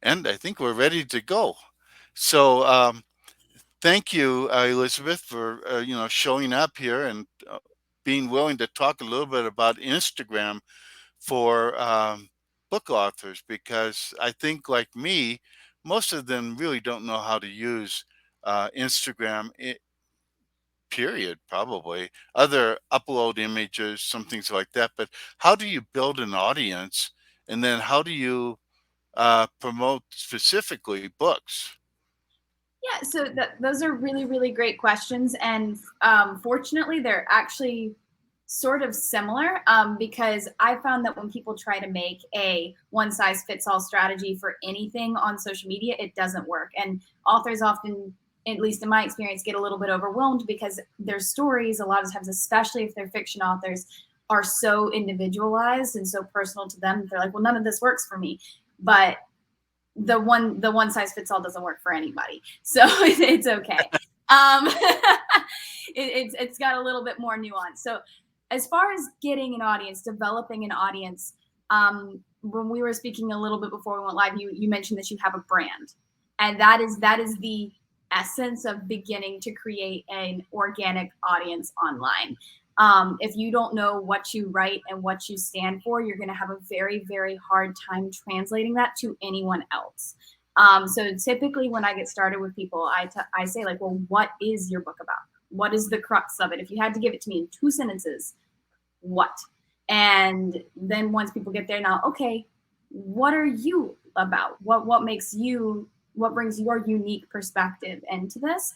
And I think we're ready to go. So, thank you, Elizabeth, for showing up here and being willing to talk a little bit about Instagram for book authors, because I think, like me, most of them really don't know how to use Instagram. Period, probably. Other upload images, some things like that. But how do you build an audience, and then how do you promote specifically books? Yeah, so those are really, really great questions. And fortunately, they're actually sort of similar because I found that when people try to make a one size fits all strategy for anything on social media, it doesn't work. And authors often, at least in my experience, get a little bit overwhelmed because their stories, a lot of times, especially if they're fiction authors, are so individualized and so personal to them. They're like, well, none of this works for me. But the one size fits all doesn't work for anybody, so it's okay. um it's got a little bit more nuance. So as far as getting an audience, developing an audience, when we were speaking a little bit before we went live, you mentioned that you have a brand, and that is the essence of beginning to create an organic audience online. If you don't know what you write and what you stand for, you're going to have a very, very hard time translating that to anyone else. So typically, when I get started with people, I say, like, well, what is your book about? What is the crux of it? If you had to give it to me in 2 sentences, what? And then once people get there, now, okay, what are you about? What makes you? What brings your unique perspective into this?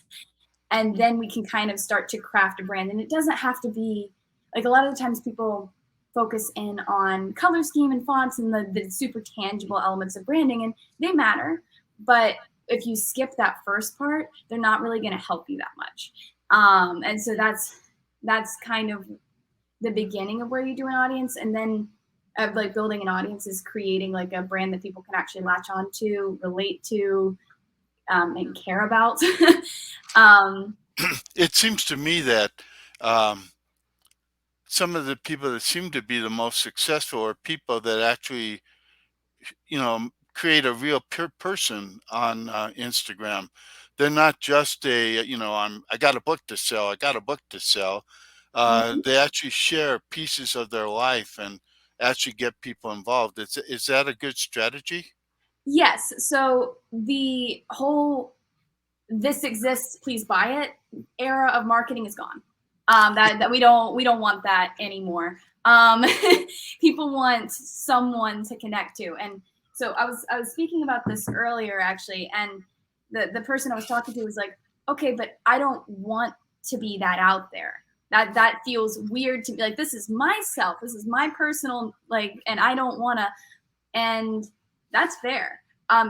And then we can kind of start to craft a brand. And it doesn't have to be like, a lot of the times people focus in on color scheme and fonts and the super tangible elements of branding, and they matter. But if you skip that first part, they're not really going to help you that much. And so that's kind of the beginning of where you do an audience. And then of like building an audience is creating like a brand that people can actually latch on to, relate to, and care about. um, It seems to me that um, some of the people that seem to be the most successful are people that actually, create a real person on Instagram. They're not just I got a book to sell. I got a book to sell. They actually share pieces of their life and actually get people involved. Is that a good strategy? Yes. So the whole "this exists, please buy it" era of marketing is gone. That we don't want that anymore. Um, People want someone to connect to, and so I was speaking about this earlier actually, and the person I was talking to was like, okay, but I don't want to be that out there. That feels weird to me. Like, this is myself. This is my personal, like, and I don't want to. And that's fair.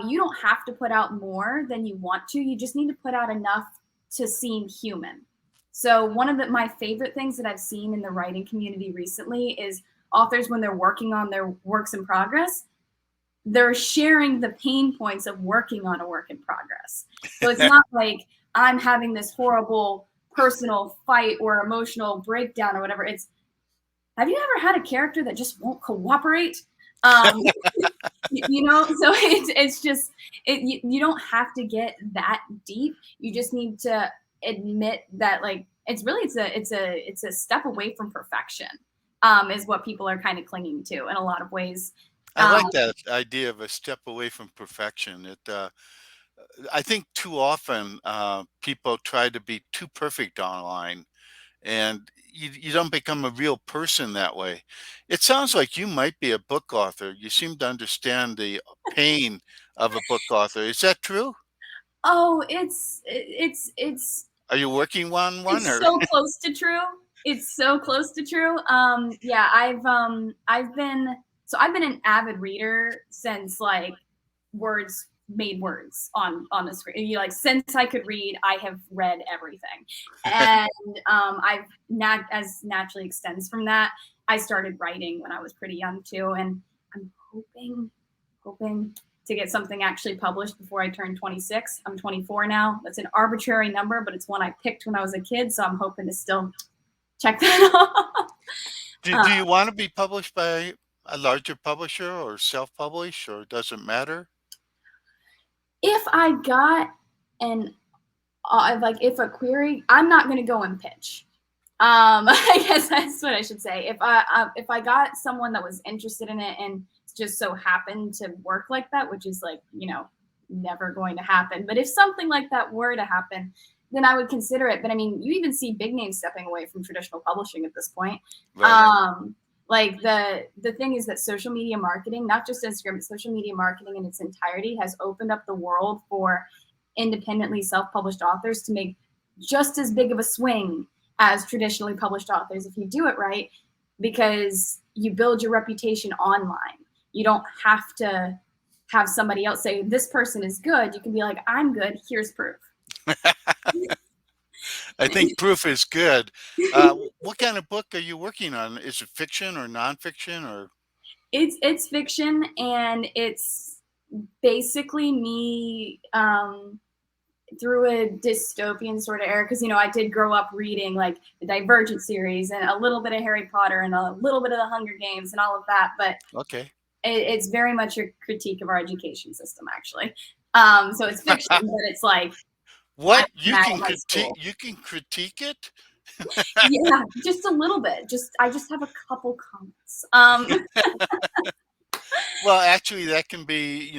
You don't have to put out more than you want to. You just need to put out enough to seem human. So one of my favorite things that I've seen in the writing community recently is authors, when they're working on their works in progress, they're sharing the pain points of working on a work in progress. So it's not like I'm having this horrible personal fight or emotional breakdown or whatever. It's, have you ever had a character that just won't cooperate? Um, so it's just you don't have to get that deep. You just need to admit that, like, it's a step away from perfection, is what people are kind of clinging to in a lot of ways. I um like that idea of a step away from perfection. I think too often people try to be too perfect online, and you don't become a real person that way. It sounds like you might be a book author. You seem to understand the pain of a book author. Is that true? oh, it's Are you working on one, it's or so close to true. It's so close to true. Yeah, I've been an avid reader since, like, words made words on the screen. Like, since I could read, I have read everything, and I've not as naturally extends from that. I started writing when I was pretty young too, and I'm hoping to get something actually published before I turn 26. I'm 24 now. That's an arbitrary number, but it's one I picked when I was a kid, so I'm hoping to still check that off. do you want to be published by a larger publisher or self-publish, or does it matter? If I got an like if a query, I'm not going to go and pitch. I guess that's what I should say. If I got someone that was interested in it and just so happened to work like that, which is like, never going to happen. But if something like that were to happen, then I would consider it. But I mean, you even see big names stepping away from traditional publishing at this point. Right. Like the thing is that social media marketing, not just Instagram, but social media marketing in its entirety has opened up the world for independently self-published authors to make just as big of a swing as traditionally published authors if you do it right, because you build your reputation online. You don't have to have somebody else say this person is good. You can be like, I'm good, here's proof. I think proof is good. What kind of book are you working on? Is it fiction or nonfiction or? It's fiction, and it's basically me through a dystopian sort of era, because I did grow up reading like the Divergent series and a little bit of Harry Potter and a little bit of the Hunger Games and all of that, but Okay. it's very much a critique of our education system, actually. So it's fiction, but it's like I'm What in high school. you can critique it? Yeah, just a little bit. I just have a couple comments. Well, actually, that can be,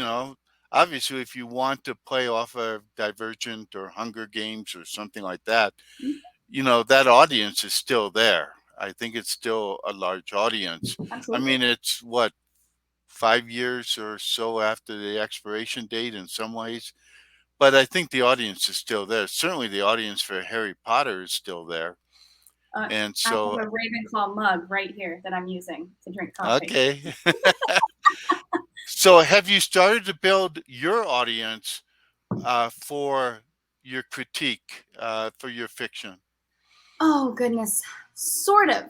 obviously, if you want to play off of Divergent or Hunger Games or something like that, that audience is still there. I think it's still a large audience. I Absolutely. mean, it's what, 5 years or so after the expiration date in some ways, but I think the audience is still there. Certainly, the audience for Harry Potter is still there, and I have so a Ravenclaw mug right here that I'm using to drink coffee. okay. So, have you started to build your audience for your critique, for your fiction? Oh, goodness. Sort of.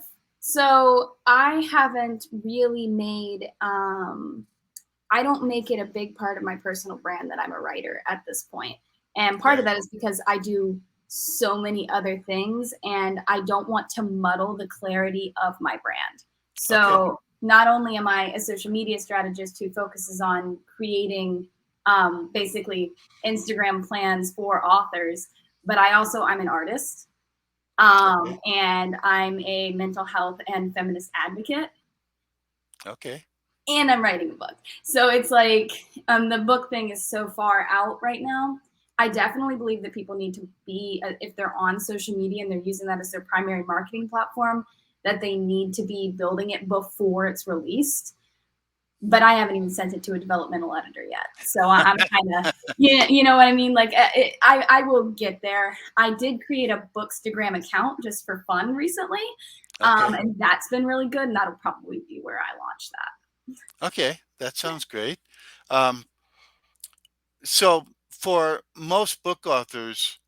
So I haven't really made, I don't make it a big part of my personal brand that I'm a writer at this point. And part of Right. that is because I do so many other things and I don't want to muddle the clarity of my brand. Okay. So not only am I a social media strategist who focuses on creating basically Instagram plans for authors, but I'm an artist, Okay. and I'm a mental health and feminist advocate, Okay. and I'm writing a book. So it's like the book thing is so far out right now. I definitely believe that people need to be, if they're on social media and they're using that as their primary marketing platform, that they need to be building it before it's released. But I haven't even sent it to a developmental editor yet. So I'm kind of, you know what I mean? Like I will get there. I did create a Bookstagram account just for fun recently. Okay. And that's been really good. And that'll probably be where I launch that. Okay. That sounds great. Um, so, for most book authors,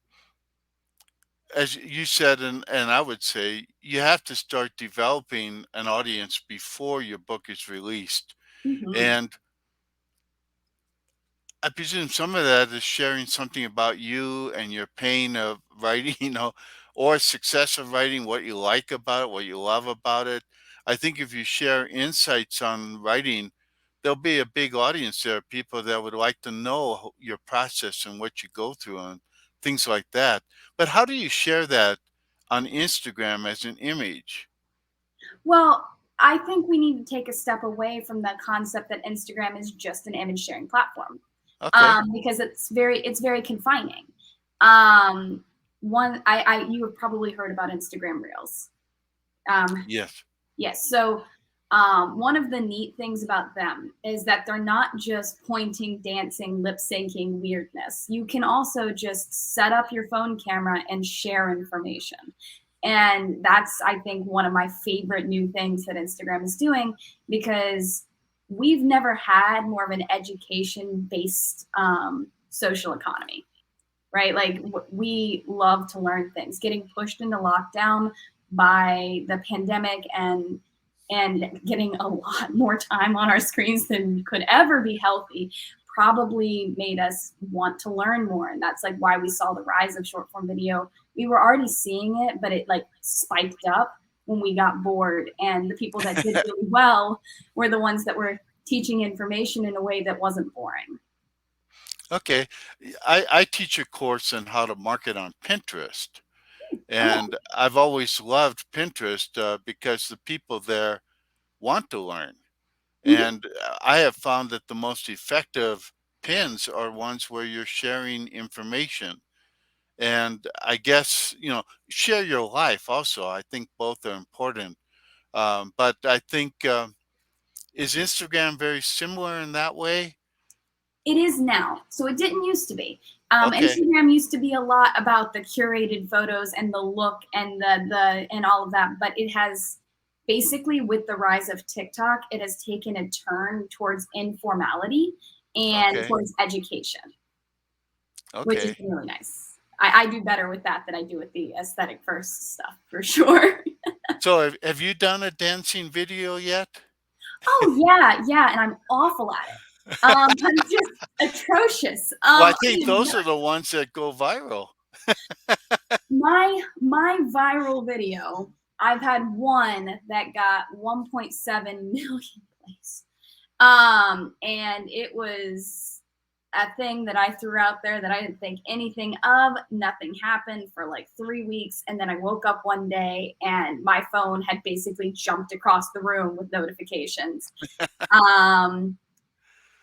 as you said, and I would say, you have to start developing an audience before your book is released. Mm-hmm. And I presume some of that is sharing something about you and your pain of writing, or success of writing, what you like about it, what you love about it. I think if you share insights on writing, there'll be a big audience there, people that would like to know your process and what you go through and things like that. But how do you share that on Instagram as an image? Well, I think we need to take a step away from the concept that Instagram is just an image sharing platform, Okay. because it's very confining. Um, you have probably heard about Instagram Reels. Um, Yes. yes. So one of the neat things about them is that they're not just pointing, dancing, lip syncing weirdness. You can also just set up your phone camera and share information. And that's, I think, one of my favorite new things that Instagram is doing, because we've never had more of an education based social economy, right? Like we love to learn things. Getting pushed into lockdown by the pandemic and getting a lot more time on our screens than could ever be healthy probably made us want to learn more. And that's like why we saw the rise of short form video. We were already seeing it, but it like spiked up when we got bored. And the people that did really well were the ones that were teaching information in a way that wasn't boring. Okay. I teach a course on how to market on Pinterest. Oh, And I've always loved Pinterest because the people there want to learn. mhm. And I have found that the most effective pins are ones where you're sharing information. And I guess, share your life also. I think both are important. But I think, is Instagram very similar in that way? It is now. So it didn't used to be. Okay. Instagram used to be a lot about the curated photos and the look and the and all of that, but it has basically with the rise of TikTok, it has taken a turn towards informality and Okay. towards education, which has Okay. been really nice. I do better with that than I do with the aesthetic first stuff for sure. So have you done a dancing video yet? Oh yeah, yeah, and I'm awful at it. I'm just atrocious. Well, I think those are the ones that go viral. My viral video, I've had one that got 1.7 million plays. And it was a thing that I threw out there that I didn't think anything of. Nothing happened for like 3 weeks. And then I woke up one day and my phone had basically jumped across the room with notifications. Um,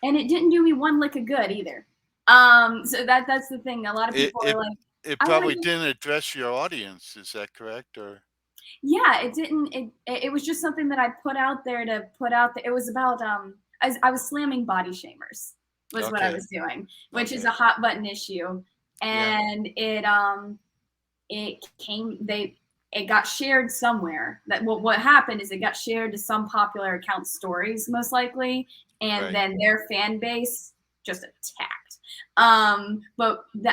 and it didn't do me one lick of good either. So that's the thing. A lot of It people are it like, it I want probably to didn't address your audience, is that correct? Or yeah, it didn't it was just something that I put out there to put out there. It was about I was slamming body shamers was what I okay. was doing, which is a Okay. hot button issue. Yeah. And it came they it got shared somewhere. That what happened is it got shared to some popular account stories most likely, and Right. then their fan base just attacked. But the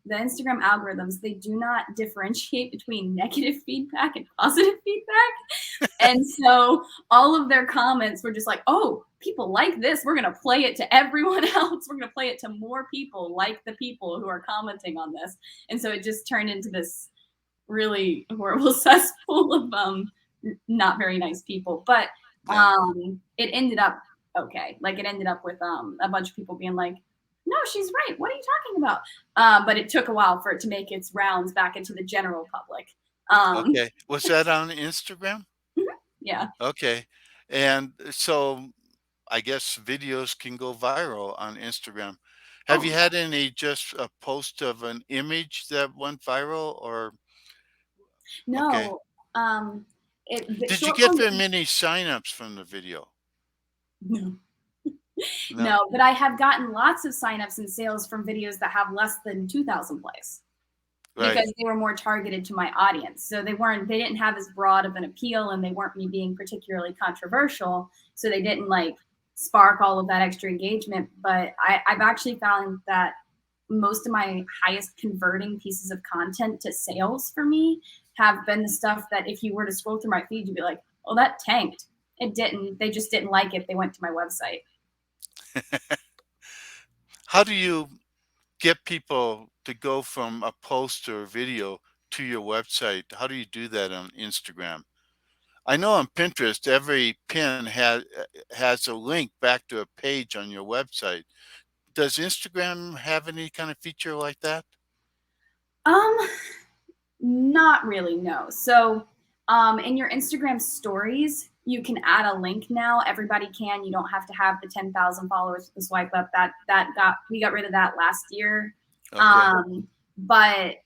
Instagram algorithms, they do not differentiate between negative feedback and positive feedback. And so all of their comments were just like, oh, people like this. We're going to play it to everyone else. We're going to play it to more people like the people who are commenting on this. And so it just turned into this really horrible cesspool of not very nice people. But Yeah. it ended up okay. Like it ended up with a bunch of people being like, "No, she's right. What are you talking about?" But it took a while for it to make its rounds back into the general public. Um, Okay. Was that on Instagram? yeah. Okay. And so I guess videos can go viral on Instagram. Have you Oh had any just a post of an image that went viral or okay. no. Um, the Did you short get form. very many signups from the video? No. No. No, but I have gotten lots of signups and sales from videos that have less than 2,000 plays, Right. because they were more targeted to my audience. So they didn't have as broad of an appeal, and they weren't me being particularly controversial. So they didn't like spark all of that extra engagement. But I've actually found that most of my highest converting pieces of content to sales for me have been the stuff that if you were to scroll through my feed, you'd be like, oh, that tanked. It didn't. They just didn't like it. They went to my website. How do you get people to go from a post or video to your website? How do you do that on Instagram? I know on Pinterest, every pin has a link back to a page on your website. Does Instagram have any kind of feature like that? Um, Not really, no. So, in your Instagram stories, you can add a link now. Everybody can. You don't have to have the 10,000 followers to swipe up. We got rid of that last year. Okay. But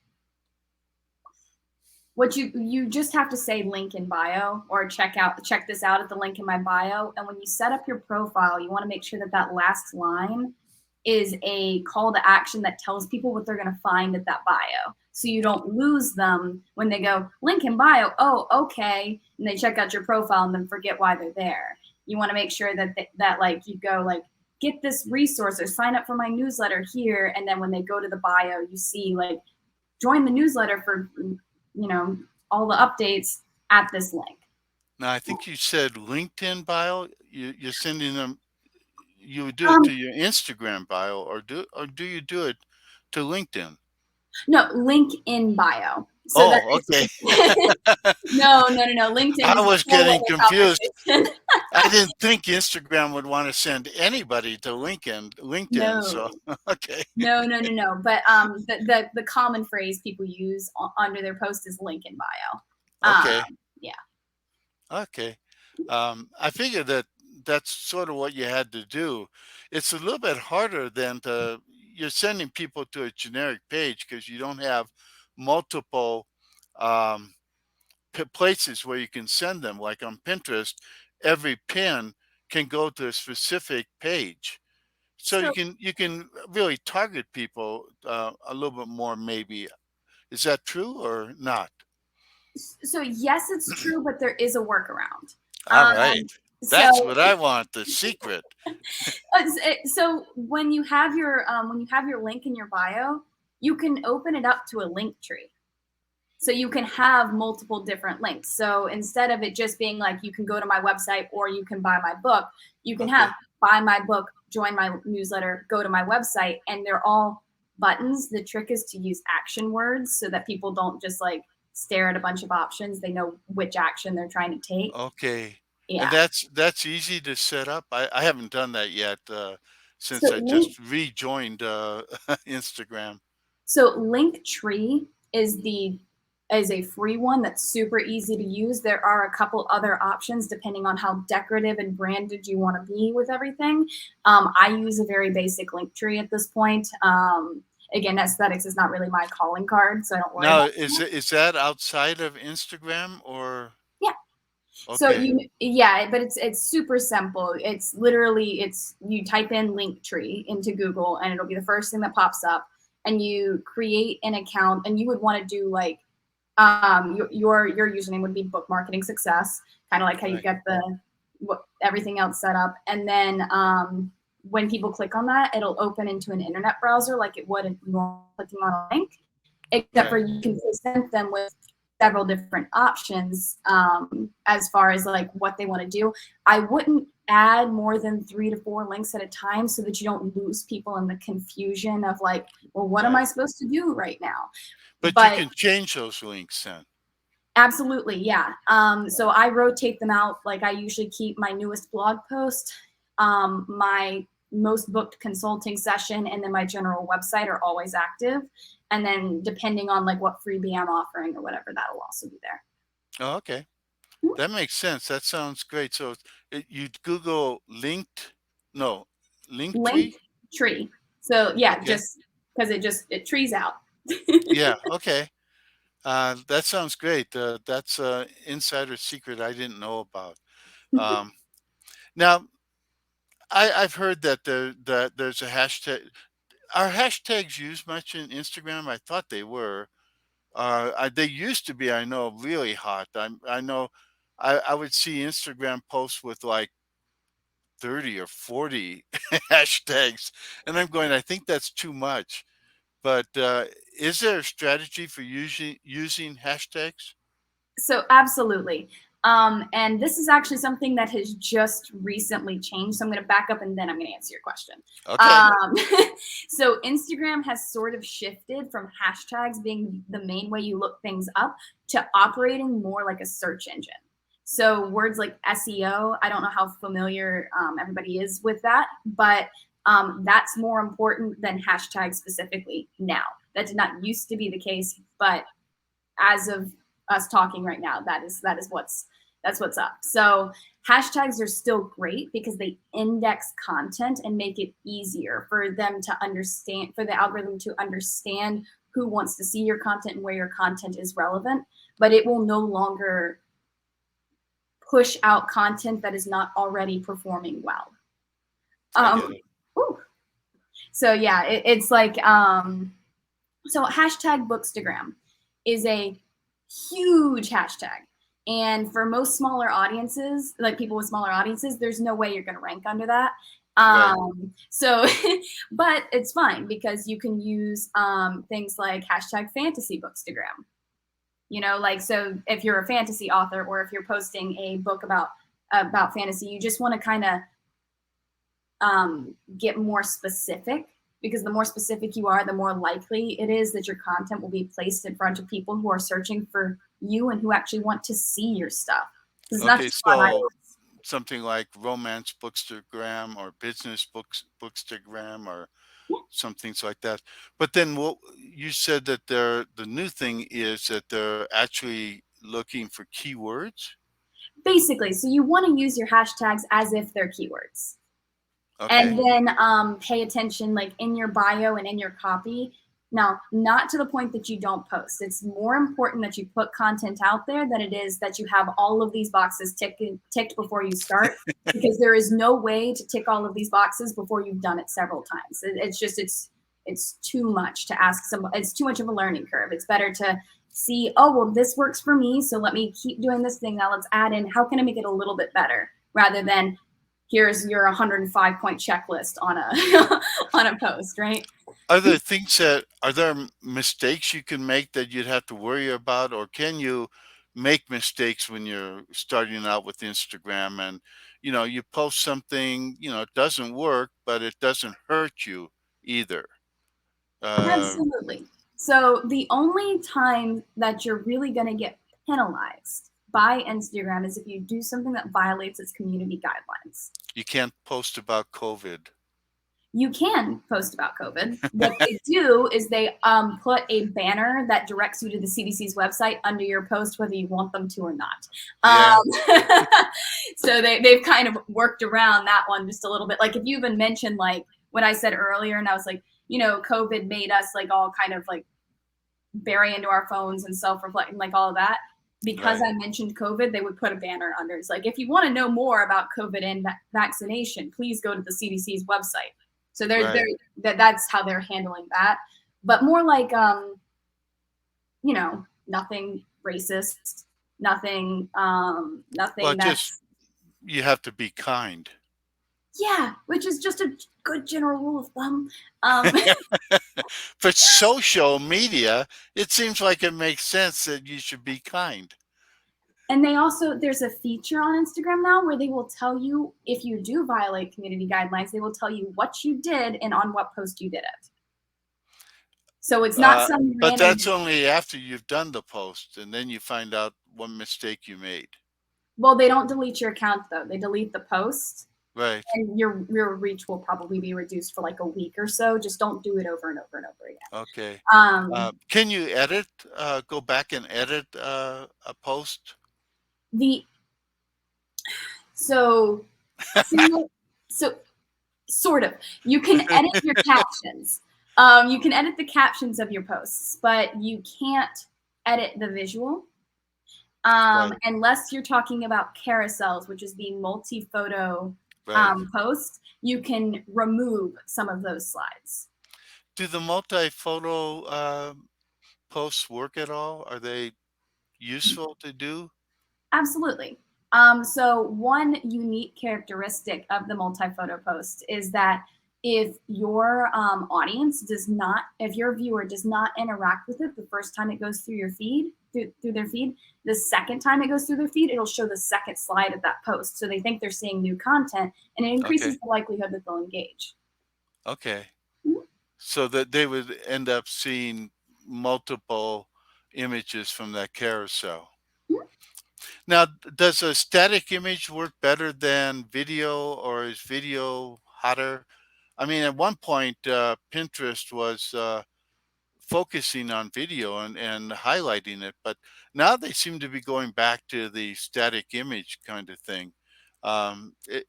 what you just have to say link in bio, or check this out at the link in my bio. And when you set up your profile, you want to make sure that that last line is a call to action that tells people what they're going to find at that bio, so you don't lose them when they go link in bio, oh okay, and they check out your profile and then forget why they're there. You want to make sure that like you go like, get this resource or sign up for my newsletter here, and then when they go to the bio, you see like, join the newsletter for all the updates at this link. Now, I think you said LinkedIn bio. You're sending them. You would do it um to your Instagram bio, or do you do it to LinkedIn? no, link in bio. So that Oh, okay. no. LinkedIn I is a was whole getting other confused. conversation. I didn't think Instagram would want to send anybody to LinkedIn. So No. okay, No. But the common phrase people use under their post is link in bio. okay, Yeah. okay. I figured that that's sort of what you had to do. It's a little bit harder than to you're sending people to a generic page because you don't have multiple um, places where you can send them. Like on Pinterest, every pin can go to a specific page. So So you can really target people a little bit more. Maybe is that true or not? so yes, it's true, but there is a workaround. All right, So that's what I want. The secret. so when you have your link in your bio, you can open it up to a link tree. So you can have multiple different links. So instead of it just being like you can go to my website or you can buy my book, you can have Okay. buy my book, join my newsletter, go to my website, and they're all buttons. The trick is to use action words so that people don't just like stare at a bunch of options. They know which action they're trying to take. Okay. And Yeah. that's easy to set up. I haven't done that yet So since I link just rejoined Instagram. So Linktree is a free one that's super easy to use. There are a couple other options depending on how decorative and branded you want to be with everything. I use a very basic Linktree at this point. Again, aesthetics is not really my calling card, so I don't worry Now, about that. is that outside of Instagram or Yeah. So okay. but it's super simple. It's literally it's you type in Linktree into Google and it'll be the first thing that pops up, and you create an account, and you would want to do like your username would be book marketing success, kind of like how you Right. get everything else set up, and then when people click on that, it'll open into an internet browser like it would if you were clicking on a link, except for Right. you can present them with several different options as far as like what they want to do. I wouldn't add more than 3 to 4 links at a time so that you don't lose people in the confusion of like, well, what am I Right. supposed to do right now? But you But can change those links then. absolutely, yeah. So I rotate them out. Like I usually keep my newest blog post, my most booked consulting session, and then my general website are always active. And then depending on like what freebie I'm offering or whatever, that'll also be there. Oh, okay. Mhm. That makes sense. That sounds great. So you Google linked, no, Linktree? Linked tree. So yeah, Okay. just because it trees out. Yeah. Okay. That sounds great. That's an insider secret I didn't know about. Um, now, I've heard that there's a hashtag. Are hashtags used much in Instagram? I thought they were. They used to be. I know really hot. I know. I would see Instagram posts with like 30 or 40 hashtags, and I'm going. I think that's too much. But is there a strategy for using hashtags? So absolutely. And this is actually something that has just recently changed. So I'm going to back up and then I'm going to answer your question. Okay. Um, so Instagram has sort of shifted from hashtags being the main way you look things up to operating more like a search engine. So words like SEO, I don't know how familiar everybody is with that, but that's more important than hashtags specifically now. That did not used to be the case, but as of us talking right now, that's what's up. So hashtags are still great because they index content and make it easier for them to understand, for the algorithm to understand who wants to see your content and where your content is relevant, but it will no longer push out content that is not already performing well. I get um it. ooh. So yeah, it's like so hashtag bookstagram is a huge hashtag. And for most smaller audiences, like people with smaller audiences, there's no way you're going to rank under that. Right. So, but it's fine because you can use things like hashtag fantasy bookstagram. You know, like so if you're a fantasy author or if you're posting a book about fantasy, you just want to kind of get more specific. because the more specific you are, the more likely it is that your content will be placed in front of people who are searching for you and who actually want to see your stuff. Because it's not Okay, just fun. so something like romance bookstagram or business bookstagram or Yeah, some things like that. But then what you said that the new thing is that they're actually looking for keywords. basically. So you want to use your hashtags as if they're keywords. And Okay. then pay attention, like in your bio and in your copy. Now, not to the point that you don't post. It's more important that you put content out there than it is that you have all of these boxes ticked before you start, because there is no way to tick all of these boxes before you've done it several times. It's just it's too much to ask someone. It's too much of a learning curve. It's better to see, oh well, this works for me, so let me keep doing this thing. Now let's add in, how can I make it a little bit better, rather than here's your 105-point checklist on a on a post, right? Are there mistakes you can make that you'd have to worry about, or can you make mistakes when you're starting out with Instagram and you post something, it doesn't work, but it doesn't hurt you either. Uh, Absolutely. So the only time that you're really going to get penalized by Instagram is if you do something that violates its community guidelines. you can't post about COVID. You can post about COVID. What they do is they put a banner that directs you to the CDC's website under your post, whether you want them to or not. Yeah, So they've kind of worked around that one just a little bit. Like if you even mentioned like what I said earlier, and I was like, COVID made us like all kind of like bury into our phones and self-reflect and like all of that. Because right, I mentioned COVID, they would put a banner under. It's like, if you want to know more about COVID and vaccination, please go to the CDC's website. So right. that's how they're handling that. But more like, nothing racist, Well, nothing just that's, you have to be kind. yeah, which is just a good general rule of thumb. For social media, it seems like it makes sense that you should be kind. And there's a feature on Instagram now where they will tell you if you do violate community guidelines, they will tell you what you did and on what post you did it. So it's not some But random, that's only after you've done the post, and then you find out what mistake you made. well, they don't delete your account though. They delete the post, Right. and your reach will probably be reduced for like a week or so. Just don't do it over and over and over again. Okay. Um, Can you edit, go back and edit a post? the so so so sort of, you can edit your captions. You can edit the captions of your posts, but you can't edit the visual, Right. unless you're talking about carousels, which is the multi-photo Right. post. You can remove some of those slides. Do the multi-photo posts work at all? Are they useful to do? Absolutely. So one unique characteristic of the multi-photo post is that if your audience does not, if your viewer does not interact with it the first time it goes through your feed, through their feed, the second time it goes through their feed, it'll show the second slide of that post. So they think they're seeing new content, and it increases Okay. the likelihood that they'll engage. Okay. Mhm. So that they would end up seeing multiple images from that carousel. Mhm. Now, does a static image work better than video, or is video hotter? I mean, at one point, Pinterest was focusing on video and highlighting it, but now they seem to be going back to the static image kind of thing. It,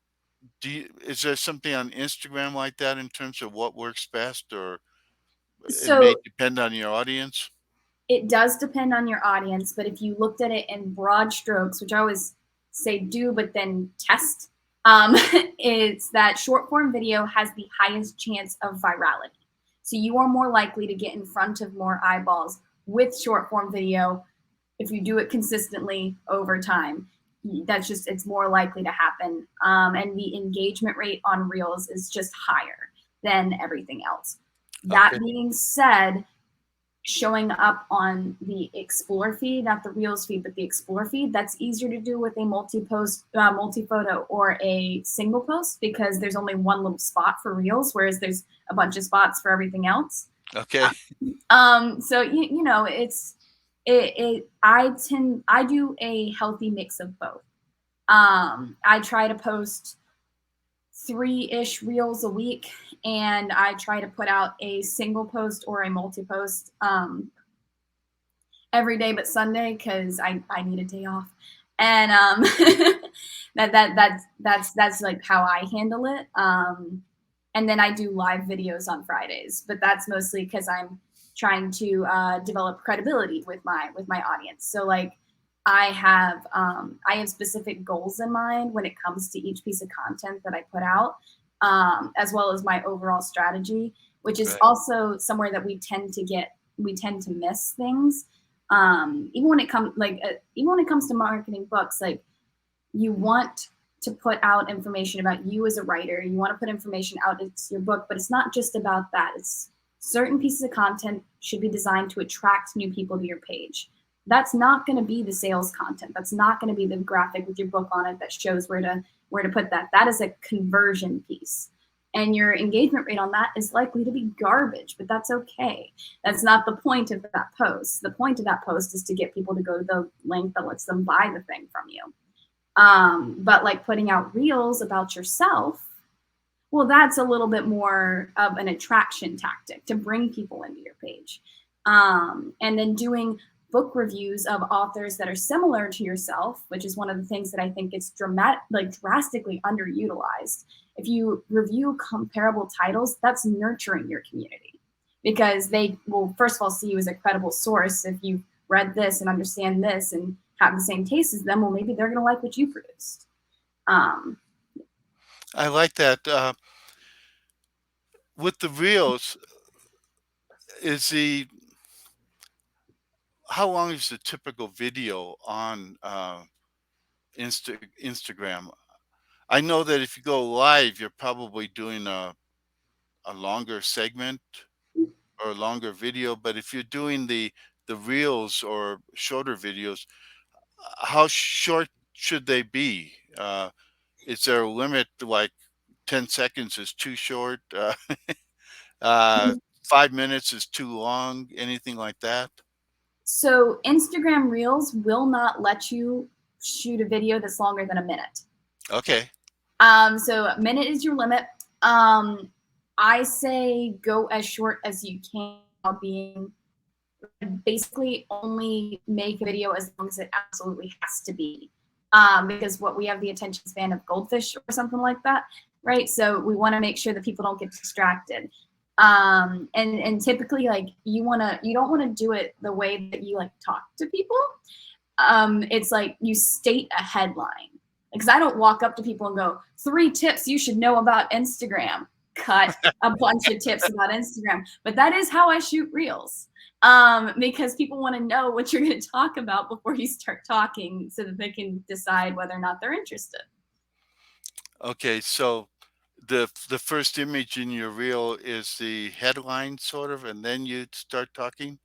is there something on Instagram like that in terms of what works best, or it may So depend on your audience? it does depend on your audience, but if you looked at it in broad strokes, which I always say do, but then test, is that short form video has the highest chance of virality. So you are more likely to get in front of more eyeballs with short form video if you do it consistently over time. It's more likely to happen. And the engagement rate on Reels is just higher than everything else. That Okay. being said, showing up on the explore feed, not the reels feed, but the explore feed, that's easier to do with a multi-photo or a single post, because there's only one little spot for reels, whereas there's a bunch of spots for everything else. Okay. So you know, I do a healthy mix of both. I try to post 3-ish reels a week, and I try to put out a single post or a multi-post every day but Sunday, because I need a day off. And that's like how I handle it. And then I do live videos on Fridays, but that's mostly because I'm trying to develop credibility with my audience. So like I have specific goals in mind when it comes to each piece of content that I put out, as well as my overall strategy, which is Right. also somewhere that we tend to miss things. Even when it comes to marketing books, like you want to put out information about you as a writer. You want to put information out. It's your book, but it's not just about that. It's certain pieces of content should be designed to attract new people to your page. That's not going to be the sales content. That's not going to be the graphic with your book on it that shows where to put that. That is a conversion piece. And your engagement rate on that is likely to be garbage, but that's okay. That's not the point of that post. The point of that post is to get people to go to the link that lets them buy the thing from you. But like putting out reels about yourself, well, that's a little bit more of an attraction tactic to bring people into your page. And then doing book reviews of authors that are similar to yourself, which is one of the things that I think is drastically underutilized. If you review comparable titles, that's nurturing your community, because they will first of all see you as a credible source. If you've read this and understand this and have the same taste as them, well, maybe they're going to like what you produced. Um, I like that. With the reels, is the how long is the typical video on Instagram? I know that if you go live, you're probably doing a longer segment or a longer video, but if you're doing the reels or shorter videos, how short should they be? Is there a limit, like 10 seconds is too short? Uh, 5 minutes is too long? Anything like that? so Instagram Reels will not let you shoot a video that's longer than a minute. Okay. So a minute is your limit. Um, I say go as short as you can, while being basically only make a video as long as it absolutely has to be. Because what we have the attention span of goldfish or something like that, right? So we want to make sure that people don't get distracted. And typically, like you don't want to do it the way that you like talk to people. It's like you state a headline, because I don't walk up to people and go 3 tips you should know about Instagram. Cut a bunch of tips about Instagram, but that is how I shoot reels. Because people want to know what you're going to talk about before you start talking, so that they can decide whether or not they're interested. Okay, so the first image in your reel is the headline sort of, and then you start talking?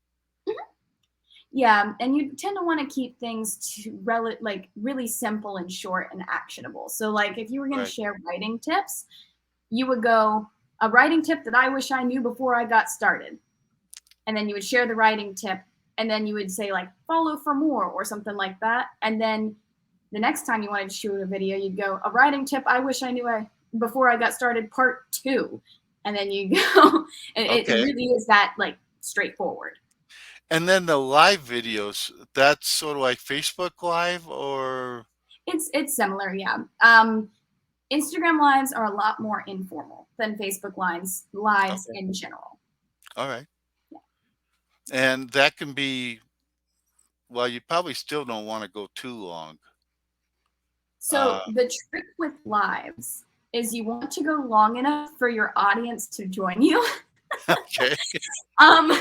Yeah, and you tend to want to keep things to like really simple and short and actionable. So like if you were going to Right. share writing tips, you would go, a writing tip that I wish I knew before I got started. And then you would share the writing tip, and then you would say like follow for more or something like that. And then the next time you wanted to shoot a video, you'd go, a writing tip I wish I knew before I got started, part 2. And then you go, it Okay. really is that like straightforward. And then the live videos, that's sort of like Facebook Live or It's similar, yeah. Instagram lives are a lot more informal than Facebook lives okay. in general. All right. Yeah. And that can be, well, you probably still don't want to go too long. So Uh, the trick with lives is you want to go long enough for your audience to join you. okay. um,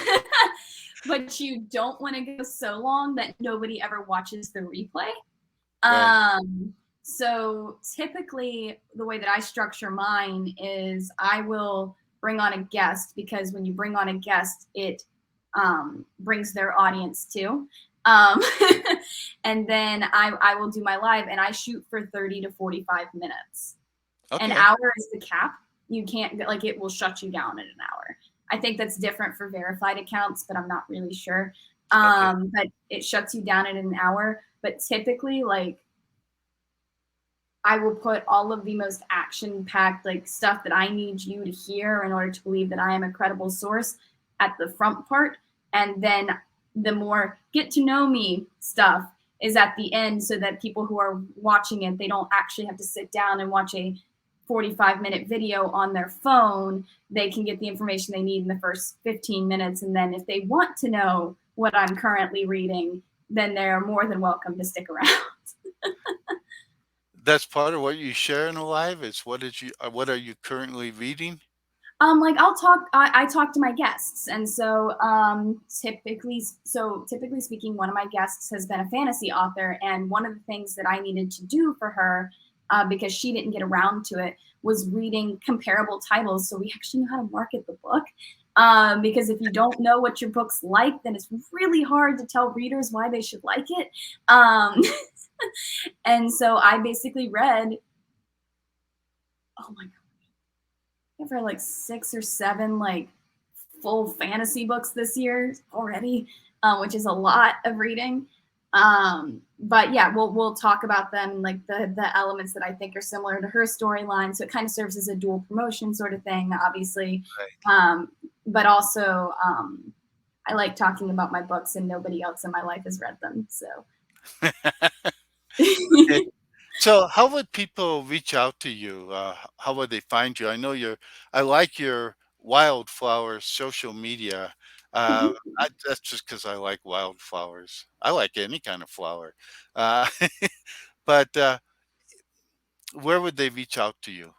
but you don't want to go so long that nobody ever watches the replay. Right. So typically the way that I structure mine is I will bring on a guest, because when you bring on a guest, it brings their audience to. Um, and then I will do my live, and I shoot for 30 to 45 minutes. An Okay. hour is the cap. You can't, like, it will shut you down in an hour. I think that's different for verified accounts, but I'm not really sure. Okay. But it shuts you down in an hour. But typically, like, I will put all of the most action packed, like, stuff that I need you to hear in order to believe that I am a credible source at the front part. And then the more get to know me stuff is at the end, so that people who are watching it, they don't actually have to sit down and watch a 45-minute video on their phone. They can get the information they need in the first 15 minutes. And then if they want to know what I'm currently reading, then they're more than welcome to stick around. That's part of what you share in a live is what are you currently reading? Like I talk to my guests, and so typically speaking, one of my guests has been a fantasy author, and one of the things that I needed to do for her, because she didn't get around to it, was reading comparable titles, so we actually know how to market the book. Because if you don't know what your book's like, then it's really hard to tell readers why they should like it. Um, and so I basically read, oh my, I've read like 6 or 7 like full fantasy books this year already, which is a lot of reading. But yeah, we'll talk about them, like the elements that I think are similar to her storyline. So it kind of serves as a dual promotion sort of thing, obviously. But also, I like talking about my books, and nobody else in my life has read them. So Okay. So how would people reach out to you? How would they find you? I like your wildflower social media. That's just because I like wildflowers. I like any kind of flower. Uh, but where would they reach out to you?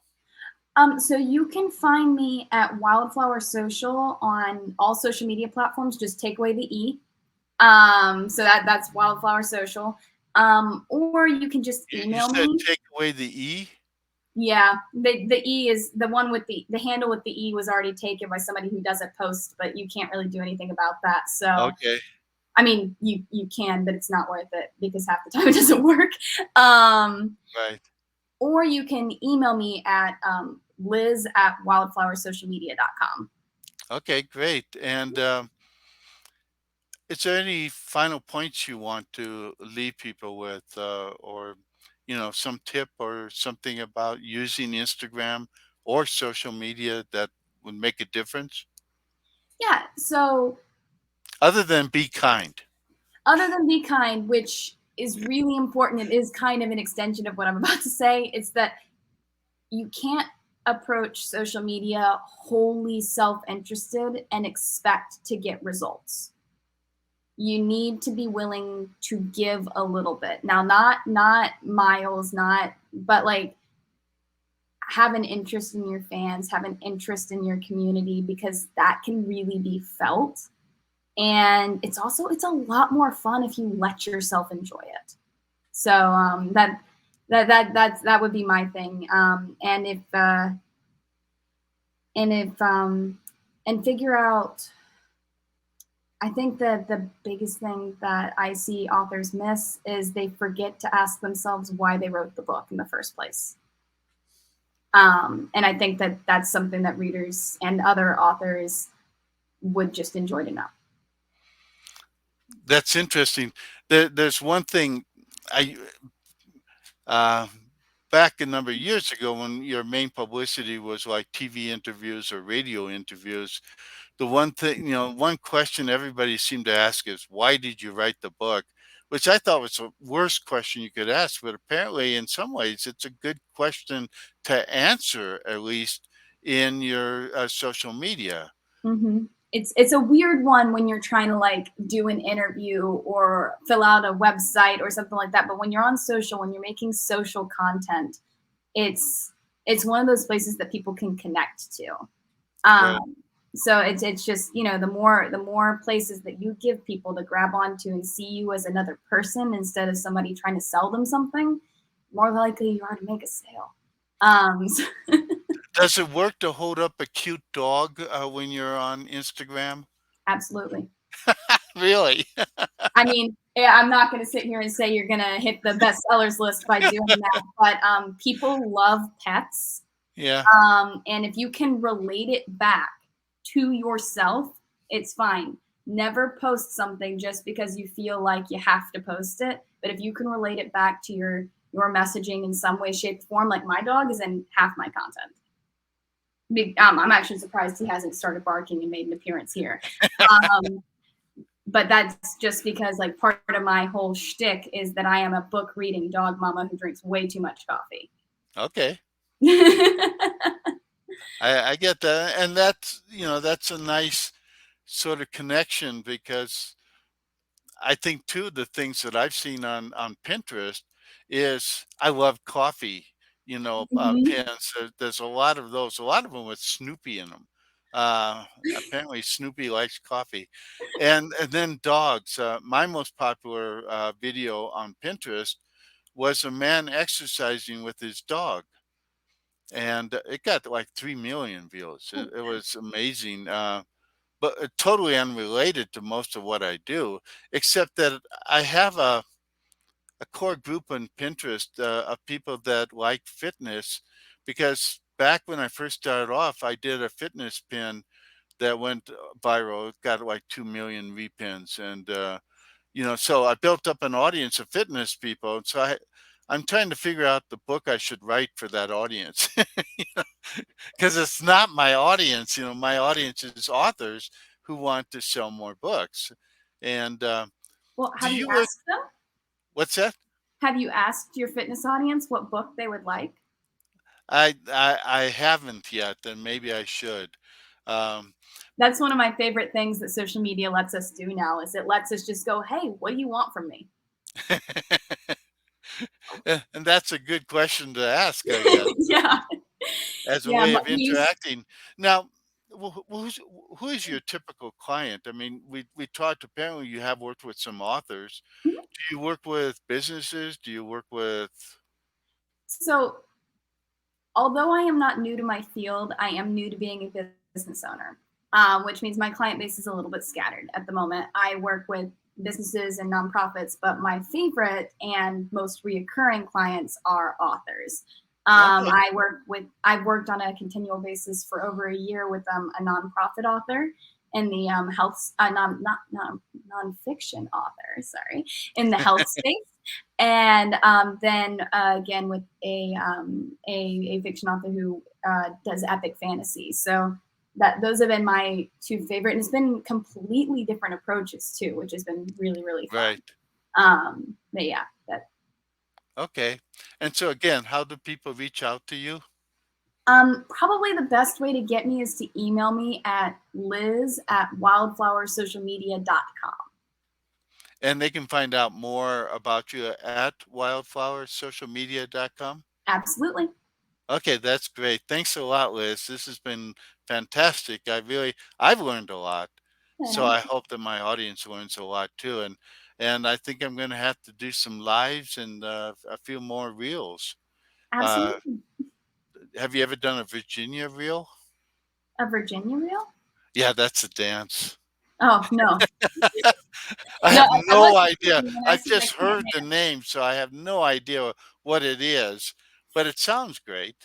So you can find me at Wildflower Social on all social media platforms. Just take away the E. So that's Wildflower Social. Or you can just You email said me. take away the E? Yeah, the E is the one with the handle with the E was already taken by somebody who doesn't post, but you can't really do anything about that. So Okay, I mean, you can, but it's not worth it because half the time it doesn't work. Um, right. or you can email me at Liz at wildflowersocialmedia.com. Okay, great. And is there any final points you want to leave people with, or some tip or something about using Instagram or social media that would make a difference, Yeah. So other than be kind? other than be kind, which is really important, it is kind of an extension of what I'm about to say. It's that you can't approach social media wholly self-interested and expect to get results. You need to be willing to give a little bit. Now, not miles, not, but like, have an interest in your fans, have an interest in your community, because that can really be felt. And it's a lot more fun if you let yourself enjoy it. So that would be my thing. And figure out. I think that the biggest thing that I see authors miss is they forget to ask themselves why they wrote the book in the first place. And I think that that's something that readers and other authors would just enjoy to know. That's interesting. There's one thing I uh, back a number of years ago when your main publicity was like TV interviews or radio interviews. The one thing, one question everybody seemed to ask is, why did you write the book? Which I thought was the worst question you could ask, but apparently, in some ways, it's a good question to answer, at least in your social media. Mm-hmm. It's a weird one when you're trying to like do an interview or fill out a website or something like that. But when you're on social, when you're making social content, it's it's one of those places that people can connect to. Right. Um, so it's just, the more places that you give people to grab onto and see you as another person instead of somebody trying to sell them something, more likely you are to make a sale. So Does it work to hold up a cute dog when you're on Instagram? absolutely. Really? I mean, yeah, I'm not going to sit here and say you're going to hit the bestsellers list by doing that, but people love pets. Yeah. And if you can relate it back to yourself, it's fine. Never post something just because you feel like you have to post it. But if you can relate it back to your messaging in some way, shape, form, like my dog is in half my content. I'm actually surprised he hasn't started barking and made an appearance here. Um, but that's just because like part of my whole shtick is that I am a book reading dog mama who drinks way too much coffee. Okay. I get that, and that's that's a nice sort of connection because I think too the things that I've seen on Pinterest is I love coffee, Mhm. pins. There's a lot of those, a lot of them with Snoopy in them. Apparently Snoopy likes coffee, and then dogs. My most popular video on Pinterest was a man exercising with his dog, and it got like 3 million views. It was amazing. But totally unrelated to most of what I do, except that I have a core group on Pinterest of people that like fitness because back when I first started off, I did a fitness pin that went viral. It got like 2 million repins. And, so I built up an audience of fitness people. And so I'm trying to figure out the book I should write for that audience. Because it's not my audience. My audience is authors who want to sell more books. And Well, do have you you look? asked them? What's that? Have you asked your fitness audience what book they would like? I haven't yet, and maybe I should. Um, That's one of my favorite things that social media lets us do now is it lets us just go, "Hey, what do you want from me?" and that's a good question to ask, I guess, Yeah. as a Yeah, way but of we use interacting. Now, who is your typical client? I mean, we talked. Apparently, you have worked with some authors. Do you work with businesses? Do you work with? so although I am not new to my field, I am new to being a business owner, which means my client base is a little bit scattered at the moment. I work with businesses and nonprofits, but my favorite and most reoccurring clients are authors. Okay. I've worked on a continual basis for over a year with a nonprofit author in the health, nonfiction author, sorry, in the health space and then again with a fiction author who does epic fantasy. So those have been my two favorite, and it's been completely different approaches too, which has been really really fun. Right. But yeah, that Okay. And so again, how do people reach out to you? probably the best way to get me is to email me at liz@wildflowersocialmedia.com. And they can find out more about you at wildflowersocialmedia.com. Absolutely. Okay, that's great. Thanks a lot, Liz. This has been fantastic. I've learned a lot. So Yeah, I hope that my audience learns a lot too. And I think I'm going to have to do some lives and a few more reels. Uh, absolutely. have you ever done a Virginia reel? A Virginia reel? Yeah, that's a dance. Oh no, I no, have I no wasn't idea. kidding when I I've said I just can't heard the name, so I have no idea what it is, but it sounds great.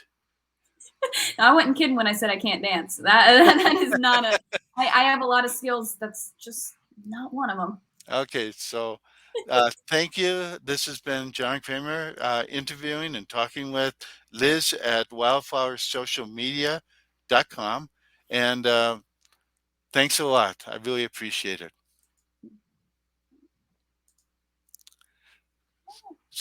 I wasn't kidding when I said I can't dance. That is not a. I have a lot of skills. That's just not one of them. Okay, so thank you. This has been John Kramer interviewing and talking with Liz at wildflowersocialmedia.com. And thanks a lot. I really appreciate it.